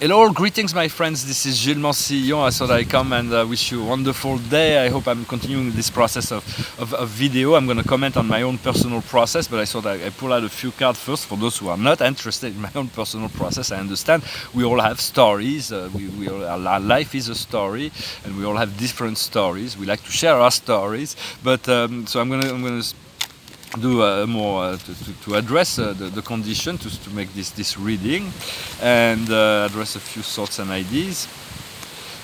Hello, greetings, my friends. This is Gillesmansillon. I thought I'd come and wish you a wonderful day. I hope I'm continuing this process of video. I'm going to comment on my own personal process, but I thought I pull out a few cards first for those who are not interested in my own personal process. I understand we all have stories. Our life is a story, and we all have different stories. We like to share our stories, but so I'm going to do more to address the condition, to make this reading and address a few thoughts and ideas.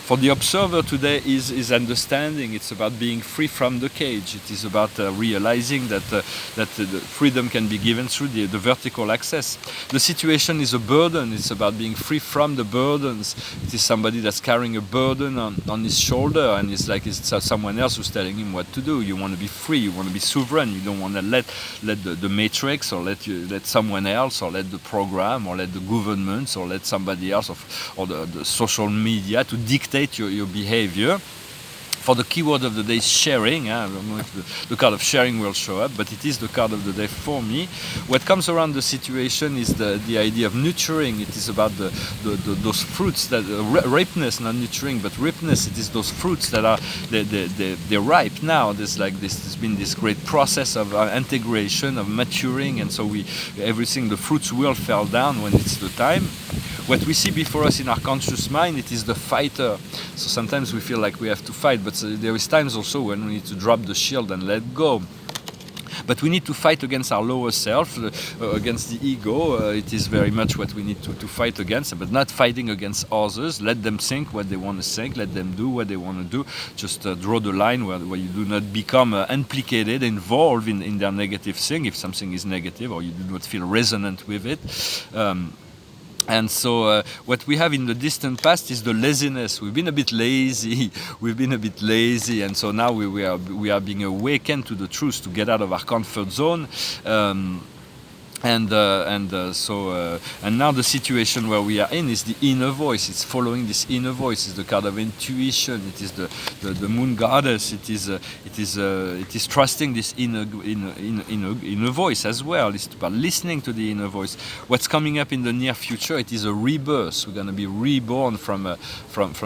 For the observer today is understanding. It's about being free from the cage. It is about realizing that the freedom can be given through the vertical access. The situation is a burden. It's about being free from the burdens. It is somebody that's carrying a burden on his shoulder, and it's like it's someone else who's telling him what to do. You want to be free. You want to be sovereign. You don't want to let the matrix, or let someone else, or let the program, or let the governments, or let somebody else, or the social media to dictate your behavior. For the keyword of the day is sharing. I don't know if the card of sharing will show up, but it is the card of the day for me. What comes around the situation is the idea of nurturing. It is about those fruits that ripeness, not nurturing, but ripeness. It is those fruits that are they're ripe now. There's been this great process of integration, of maturing, and so the fruits will fall down when it's the time. What we see before us in our conscious mind, it is the fighter. So sometimes we feel like we have to fight, but there is times also when we need to drop the shield and let go. But we need to fight against our lower self, against the ego. It is very much what we need to fight against, but not fighting against others. Let them think what they want to think. Let them do what they want to do. Just draw the line where you do not become implicated, involved in their negative thing, if something is negative, or you do not feel resonant with it. And so what we have in the distant past is the laziness. We've been a bit lazy. And so now we are being awakened to the truth, to get out of our comfort zone. And now the situation where we are in is the inner voice. It's following this inner voice. It's the card of intuition. It is the moon goddess. It is trusting this inner voice as well. It's about listening to the inner voice. What's coming up in the near future? It is a rebirth. We're going to be reborn from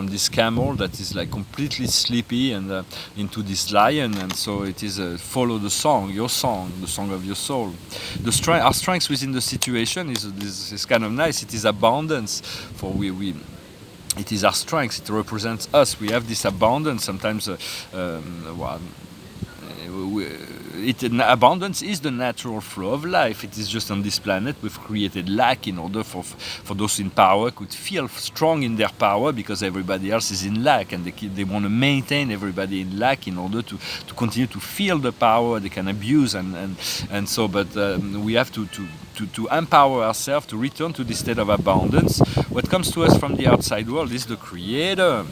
this camel that is like completely sleepy, and into this lion. And so it is follow the song, the song of your soul. Our strength within the situation is kind of nice. It is abundance, for it is our strength. It represents us. We have this abundance. Sometimes abundance is the natural flow of life. It is just on this planet we've created lack in order for those in power could feel strong in their power, because everybody else is in lack, and they want to maintain everybody in lack in order to continue to feel the power they can abuse, and so. But we have to empower ourselves to return to this state of abundance. What comes to us from the outside world is the Creator.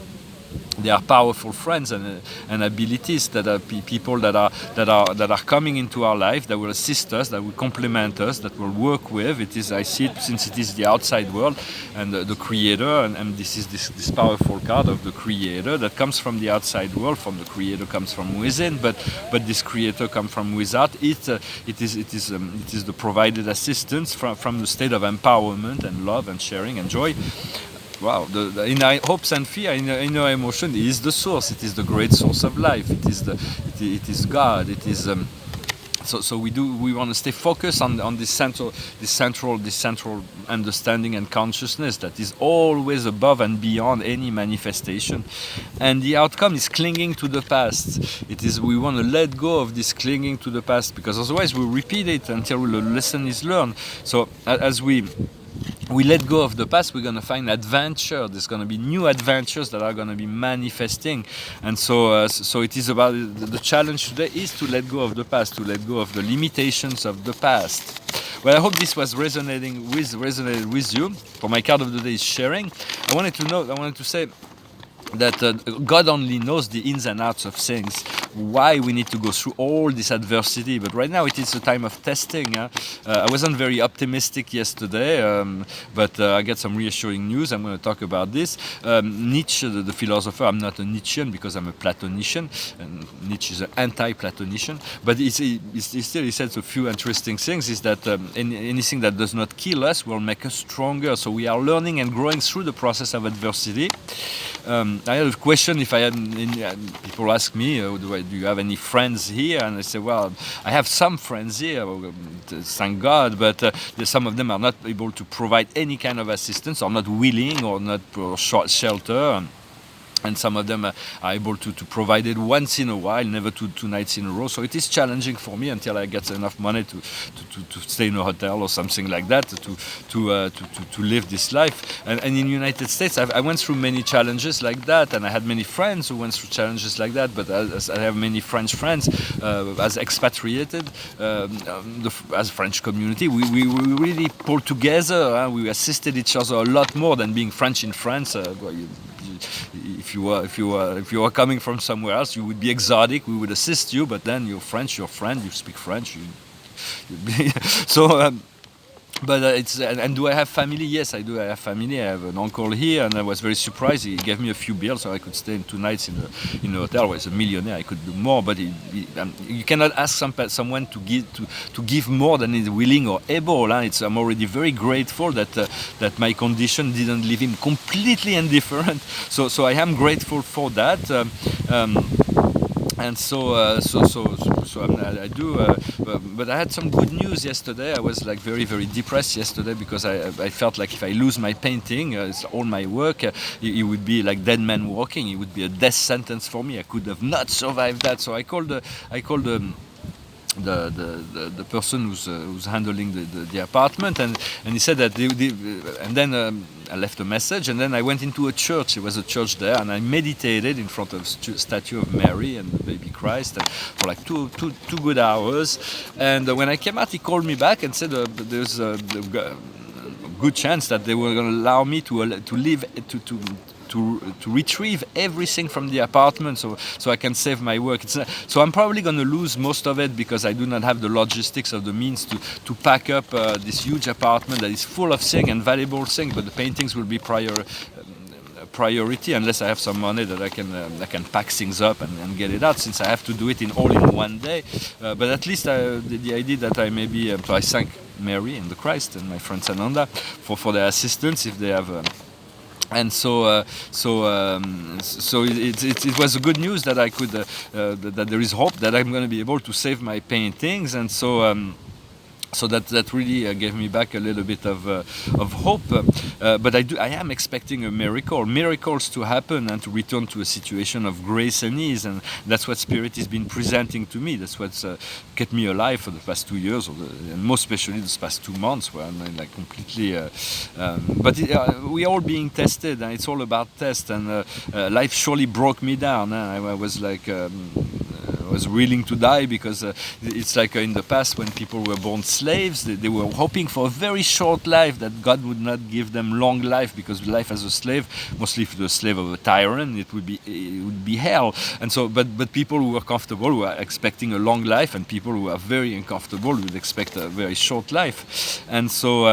They are powerful friends and abilities that are people that are coming into our life, that will assist us, that will complement us, that will work with. It is, I see it, since it is the outside world and the Creator, and this is this powerful card of the Creator that comes from the outside world. From the Creator comes from within, but this Creator comes from without. It is the provided assistance from the state of empowerment and love and sharing and joy. Wow, in our hopes and fear, in our emotion, is the source. It is the great source of life. It is God. It is so we want to stay focused on this central understanding and consciousness that is always above and beyond any manifestation. And the outcome is clinging to the past. We want to let go of this clinging to the past, because otherwise we repeat it until the lesson is learned. So as we let go of the past, we're going to find adventure. There's going to be new adventures that are going to be manifesting. And so it is about, the challenge today is to let go of the past, to let go of the limitations of the past. Well, I hope this was resonated with you. For my card of the day is sharing. I wanted to say that God only knows the ins and outs of things. why we need to go through all this adversity. But right now it is a time of testing. I wasn't very optimistic yesterday, but I get some reassuring news. I'm going to talk about this. Nietzsche, the philosopher, I'm not a Nietzschean because I'm a Platonician, and Nietzsche is an anti-Platonician, but he says a few interesting things, is that anything that does not kill us will make us stronger. So we are learning and growing through the process of adversity. I had a question, if I had people ask me, do you have any friends here? And I say, well, I have some friends here, thank God, but some of them are not able to provide any kind of assistance, or not willing, or not for shelter. And some of them are able to provide it once in a while, never two nights in a row. So it is challenging for me until I get enough money to stay in a hotel or something like that, to live this life. And in the United States, I went through many challenges like that, and I had many friends who went through challenges like that. But as I have many French friends, as expatriated, as French community, we really pulled together. We assisted each other a lot more than being French in France. If you were coming from somewhere else, you would be exotic. We would assist you, but then you're French, you're friend, you speak French. So. But and do I have family? Yes, I do. I have family. I have an uncle here, and I was very surprised. He gave me a few bills, so I could stay 2 nights in a hotel. He's a millionaire. I could do more, but you cannot ask someone to give more than he's willing or able. I'm already very grateful that my condition didn't leave him completely indifferent. So I am grateful for that. And I do, but I had some good news yesterday. I was like very, very depressed yesterday because I felt like if I lose my painting, it's all my work, it would be like dead man walking. It would be a death sentence for me. I could have not survived that. So I called the person who's handling the apartment, and he said that and then I left a message, and then I went into a church. There was a church there, and I meditated in front of a statue of Mary and the baby Christ for like two good hours. And when I came out, he called me back and said there's a good chance that they were going to allow me to live to retrieve everything from the apartment, so I can save my work. So I'm probably going to lose most of it because I do not have the logistics of the means to pack up this huge apartment that is full of things and valuable things, but the paintings will be priority unless I have some money that I can pack things up and get it out, since I have to do it all in one day. But at least the idea that I maybe so I thank Mary and the Christ and my friend Sananda for their assistance if they have. And so it was a good news that I could that there is hope that I'm going to be able to save my paintings, and so that really gave me back a little bit of hope. But I am expecting miracles to happen and to return to a situation of grace and ease, and that's what Spirit has been presenting to me. That's what's kept me alive for the past 2 years, and most especially this past 2 months, where I'm like completely. But we are all being tested, and it's all about test. And life surely broke me down. I was like. I was willing to die because it's like in the past when people were born slaves, they were hoping for a very short life, that God would not give them long life, because life as a slave, mostly if you're a slave of a tyrant, it would be hell. And so, but people who were comfortable were expecting a long life, and people who are very uncomfortable would expect a very short life. And so.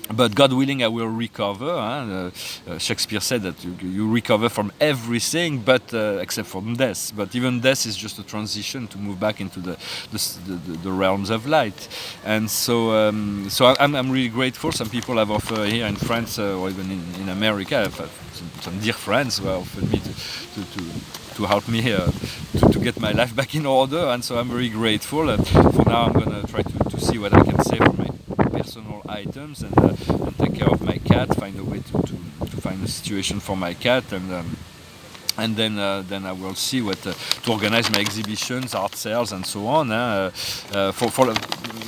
But God willing, I will recover. Shakespeare said that you recover from everything, but except from death. But even death is just a transition to move back into the realms of light. And so I'm really grateful. Some people have offered here in France or even in America. I have some dear friends who have offered me to help me to get my life back in order. And so I'm very grateful. For now, I'm going to try to see what I can save from my personal items and take care of my cat, find a way to find a situation for my cat, and then I will see what to organize my exhibitions, art sales, and so on.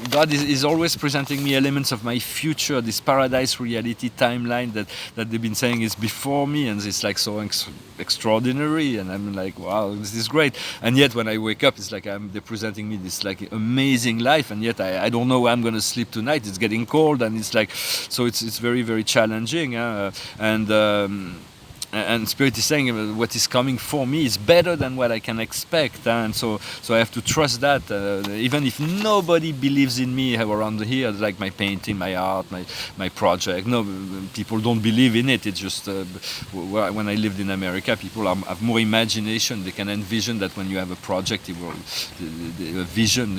God is always presenting me elements of my future, this paradise reality timeline that they've been saying is before me, and it's like so extraordinary, and I'm like, wow, this is great. And yet when I wake up, it's like they're presenting me this like amazing life, and yet I don't know where I'm going to sleep tonight. It's getting cold, and it's like, so it's very, very challenging, and Spirit is saying what is coming for me is better than what I can expect, and so I have to trust that, even if nobody believes in me around here, like my painting, my art, my project. No, people don't believe in it. It's just when I lived in America, people have more imagination. They can envision that when you have a project, a vision,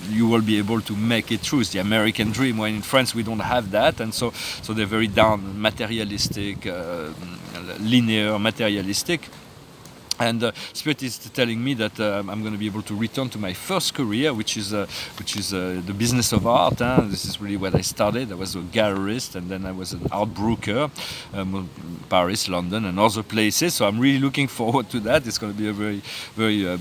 you will be able to make it true. It's the American dream. When in France we don't have that, and so they're very down, materialistic, linear, materialistic. And Spirit is telling me that I'm going to be able to return to my first career, which is the business of art. This is really what I started. I was a gallerist, and then I was an art broker, Paris, London, and other places. So I'm really looking forward to that. It's going to be a very, very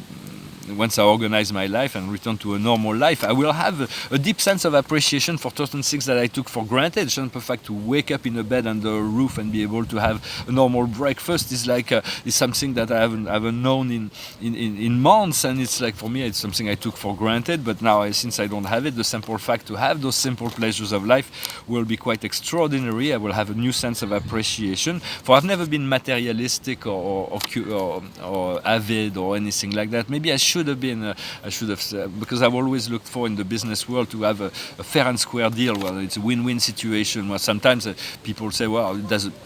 once I organize my life and return to a normal life, I will have a deep sense of appreciation for certain things that I took for granted. It's not perfect to wake up in a bed under a roof and be able to have a normal breakfast. Is like is something that I haven't known in months, and it's like for me it's something I took for granted. But now since I don't have it, the simple fact to have those simple pleasures of life will be quite extraordinary. I will have a new sense of appreciation. For I've never been materialistic or avid or anything like that. Maybe I should have been, because I've always looked for in the business world to have a fair and square deal. Well, it's a win-win situation. Where sometimes people say, well,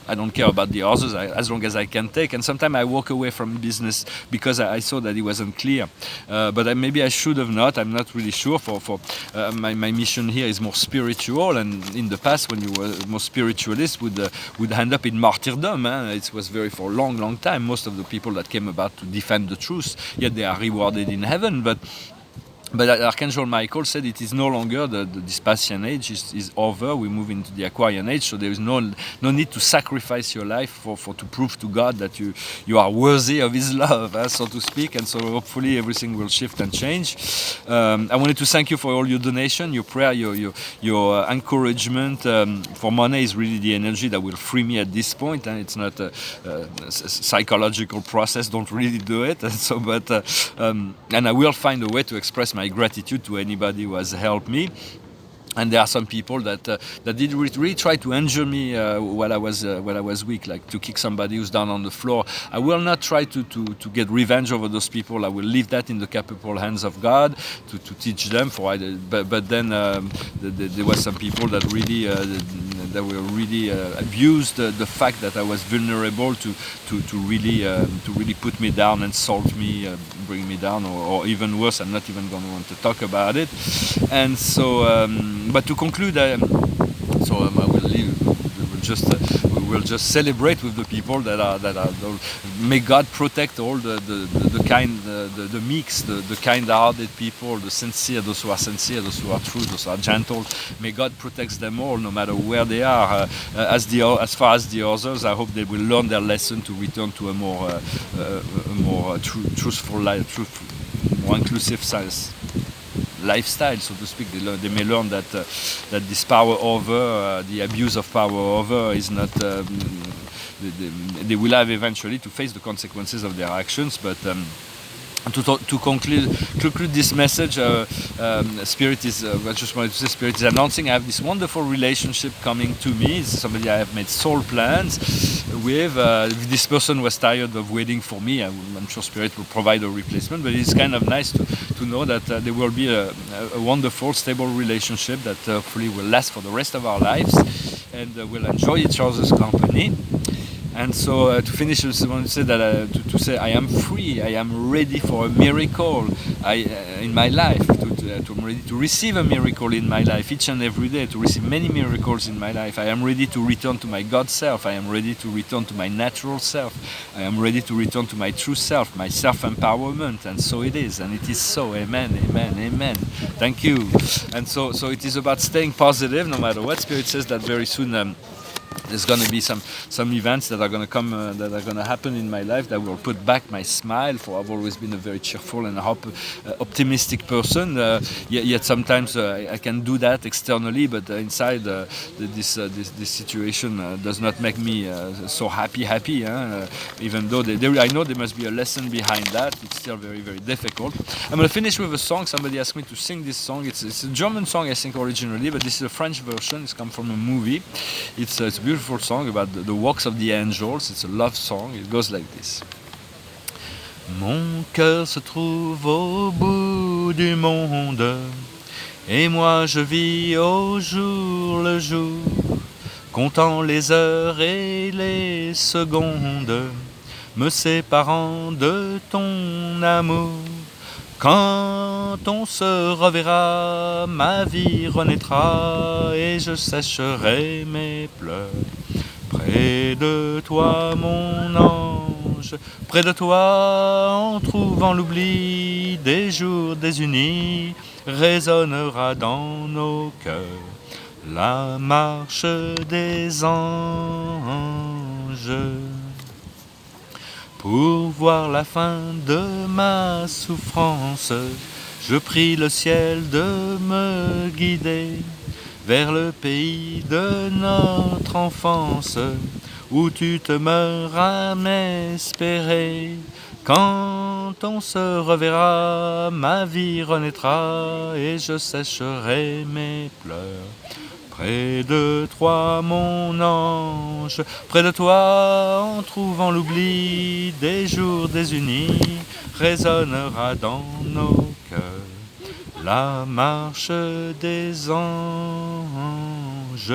I don't care about the others as long as I can take. And sometimes I walk away from business because I saw that it wasn't clear. But maybe I should have not. I'm not really sure. My mission here is more spiritual. And in the past, when you were more spiritualist, would end up in martyrdom. It was for a long time. Most of the people that came about to defend the truth, yet they are rewarded in heaven. But Archangel Michael said it is no longer the Vespasian age is over. We move into the Aquarian age, so there is no need to sacrifice your life to prove to God that you are worthy of His love, so to speak. And so hopefully everything will shift and change. I wanted to thank you for all your donation, your prayer, your encouragement. For money is really the energy that will free me at this point, and it's not a psychological process. Don't really do it. And I will find a way to express my gratitude to anybody who has helped me. And there are some people that did really try to injure me while I was weak, like to kick somebody who's down on the floor. I will not try to get revenge over those people. I will leave that in the capable hands of God to teach them. But then there were some people that really abused the fact that I was vulnerable to really put me down, insult me, bring me down, or even worse. I'm not even going to want to talk about it. And so. But to conclude, I will leave. We will just celebrate with the people that are. May God protect all the meeks, the kind-hearted people, the sincere, those who are sincere, those who are true, those who are gentle. May God protect them all, no matter where they are. As far as the others, I hope they will learn their lesson to return to a more truthful life, more inclusive science. Lifestyle, so to speak. They may learn that this power over, the abuse of power over, is not. They will have eventually to face the consequences of their actions, but. To conclude this message, Spirit is. I just wanted to say, Spirit is announcing I have this wonderful relationship coming to me. It's somebody I have made soul plans with. This person was tired of waiting for me. I'm sure Spirit will provide a replacement, but it's kind of nice to know that there will be a wonderful, stable relationship that hopefully will last for the rest of our lives, and we'll enjoy each other's company. And so to finish, I just want to say that to say I am free. I am ready for a miracle in my life. I'm ready to receive a miracle in my life each and every day. To receive many miracles in my life. I am ready to return to my God self. I am ready to return to my natural self. I am ready to return to my true self, my self-empowerment. And so it is, and it is so. Amen. Amen. Amen. Thank you. And so it is about staying positive, no matter what. Spirit says that very soon. There's going to be some events that are going to come, that are going to happen in my life that will put back my smile. For I've always been a very cheerful and optimistic person. Yet sometimes I can do that externally, but inside this situation does not make me so happy. Even though I know there must be a lesson behind that. It's still very, very difficult. I'm going to finish with a song. Somebody asked me to sing this song. It's a German song, I think, originally, but this is a French version. It's come from a movie. It's a beautiful beautiful song about the walks of the angels. It's a love song. It goes like this. Mon cœur se trouve au bout du monde, et moi je vis au jour le jour, comptant les heures et les secondes, me séparant de ton amour. Quand on se reverra, ma vie renaîtra, et je sécherai mes pleurs. Près de toi, mon ange, près de toi, en trouvant l'oubli des jours désunis, résonnera dans nos cœurs la marche des anges. Pour voir la fin de ma souffrance, je prie le ciel de me guider vers le pays de notre enfance, où tu te meurs à m'espérer. Quand on se reverra, ma vie renaîtra, et je sécherai mes pleurs. Près de toi, mon ange, près de toi, en trouvant l'oubli des jours désunis, résonnera dans nos cœurs la marche des anges.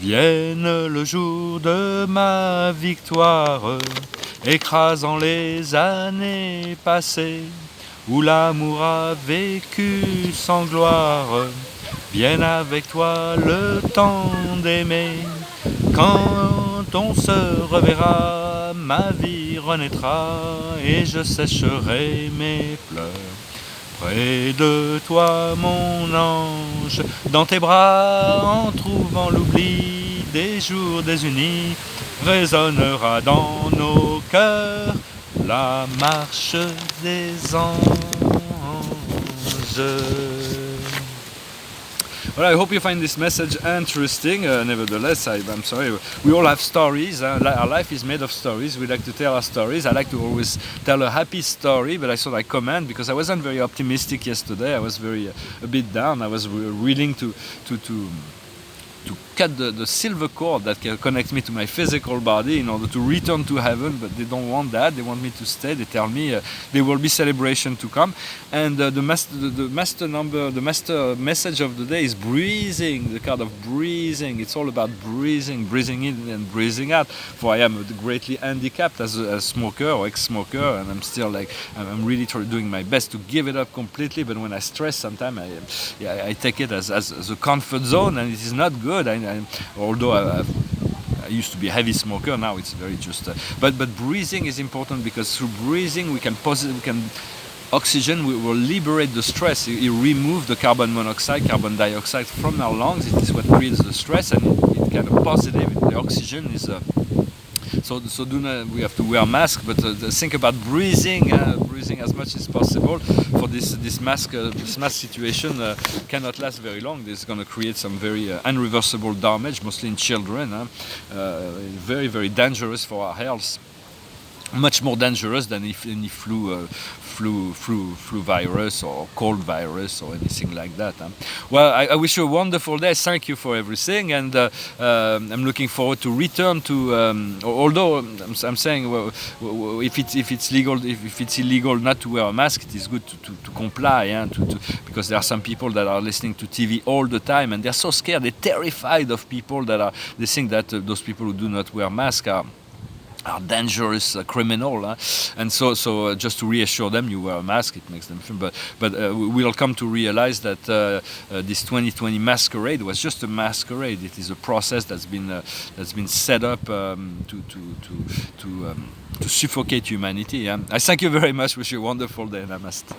Vienne le jour de ma victoire, écrasant les années passées, où l'amour a vécu sans gloire. Vienne avec toi le temps d'aimer. Quand on se reverra, ma vie renaîtra, et je sécherai mes pleurs. Près de toi, mon ange, dans tes bras, en trouvant l'oubli des jours désunis, résonnera dans nos cœurs la marche des anges. Well, I hope you find this message interesting. Nevertheless, I'm sorry. We all have stories. Our life is made of stories. We like to tell our stories. I like to always tell a happy story, but I thought I'd comment because I wasn't very optimistic yesterday. I was very a bit down. I was willing to cut the silver cord that connects me to my physical body in order to return to heaven, but they don't want that. They want me to stay. They tell me there will be celebration to come, and the master message of the day is breathing. The card of breathing. It's all about breathing in and breathing out. For I am greatly handicapped as a smoker or ex-smoker, and I'm still I'm really doing my best to give it up completely. But when I stress, sometimes I take it as a comfort zone, and it is not good. Although I used to be a heavy smoker, now it's very just. But breathing is important because through breathing we can oxygen will liberate the stress. It removes the carbon monoxide, carbon dioxide from our lungs. It is what creates the stress, and it kind of positive. The oxygen is. So we have to wear a mask, but think about breathing as much as possible. For this mask situation cannot last very long. It's going to create some very irreversible damage, mostly in children. Very, very dangerous for our health. Much more dangerous than any flu virus or cold virus or anything like that. Well, I wish you a wonderful day. Thank you for everything, and I'm looking forward to return to. Although I'm saying, well, if it's illegal not to wear a mask, it is good to comply, because there are some people that are listening to TV all the time, and they're so scared, they're terrified of people they think that those people who do not wear masks are dangerous criminal, and so just to reassure them, you wear a mask, it makes them feel. But we'll come to realize that this 2020 masquerade was just a masquerade. It is a process that's been set up to suffocate humanity. I thank you very much. Wish you a wonderful day. Namaste.